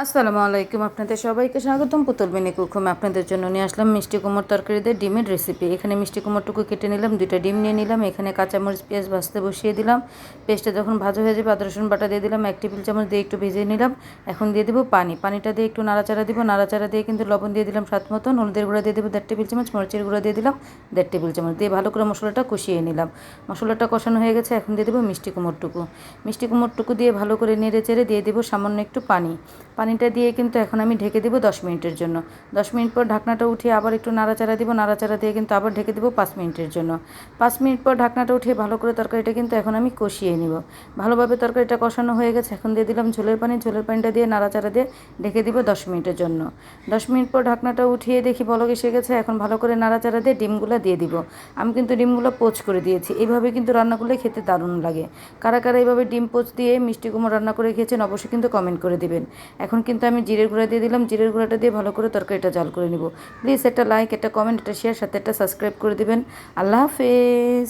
আসসালামু আলাইকুম, আপনাদের সবাইকে স্বাগতম। পুতুল মিনি কুকুমে আপনাদের জন্য নিয়ে আসলাম মিষ্টি কুমড়োর তরকারি দিয়ে ডিমের রেসিপি। এখানে মিষ্টি কুমড়োটুকু কেটে নিলাম, 2টা ডিম নিয়ে নিলাম, এখানে কাঁচামরিচ পেঁয়াজ ভাজতে বসিয়ে দিলাম। পেস্টটা যখন ভাজা হয়ে যাবে আদা রসুন বাটা দিয়ে দিলাম, 1 টেবিল চামচ দিয়ে একটু ভেজে নিলাম। এখন দিয়ে দেবো পানিটা দিয়ে একটু নাড়াচাড়া দিব, নাড়াচাড়া দিয়ে কিন্তু লবণ দিয়ে দিলাম স্বাদ মতন, হলুদের গুঁড়া দিয়ে দেবো 1.5 টেবিল চামচ, মরিচের গুঁড়া দিয়ে দিলাম 1.5 টেবিল চামচ, দিয়ে ভালো করে মশলাটা কষিয়ে নিলাম। মশলাটা কষানো হয়ে গেছে, এখন দিয়ে দেবো মিষ্টি কুমড়োটুকু দিয়ে ভালো করে নেড়ে চেড়ে দিয়ে দেবো সামান্য একটু পানিটা দিয়ে কিন্তু এখন আমি ঢেকে দেবো 10 মিনিটের জন্য। 10 মিনিট পর ঢাকনাটা উঠিয়ে আবার একটু নাড়াচাড়া দিব, নাড়াচাড়া দিয়ে কিন্তু আবার ঢেকে দেবো 5 মিনিটের জন্য। 5 মিনিট পর ঢাকনাটা উঠিয়ে ভালো করে তরকারিটা কিন্তু এখন আমি কষিয়ে নিব। ভালোভাবে তরকারিটা কষানো হয়ে গেছে, এখন দিয়ে দিলাম ঝোলের পানিটা দিয়ে নাড়াচাড়া দিয়ে ঢেকে দিব 10 মিনিটের জন্য। 10 মিনিট পর ঢাকনাটা উঠিয়ে দেখি বলক এসে গেছে, এখন ভালো করে নাড়াচাড়া দিয়ে ডিমগুলো দিয়ে দিব। আমি কিন্তু ডিমগুলো পোচ করে দিয়েছি, এইভাবে কিন্তু রান্না করলে খেতে দারুণ লাগে। কারা কারা এইভাবে ডিম পোচ দিয়ে মিষ্টি কুমড়ো রান্না করে খেয়েছেন অবশ্যই কিন্তু কমেন্ট করে দিবেন। এখন কিন্তু আমি জিরের গুঁড়া দিয়ে দিলাম, জিরের গুঁড়াটা দিয়ে ভালো করে তরকারিটা জাল করে নিব। প্লিজ একটা লাইক, একটা কমেন্ট, একটা শেয়ার, সাথে একটা সাবস্ক্রাইব করে দিবেন। আল্লাহ হাফেজ।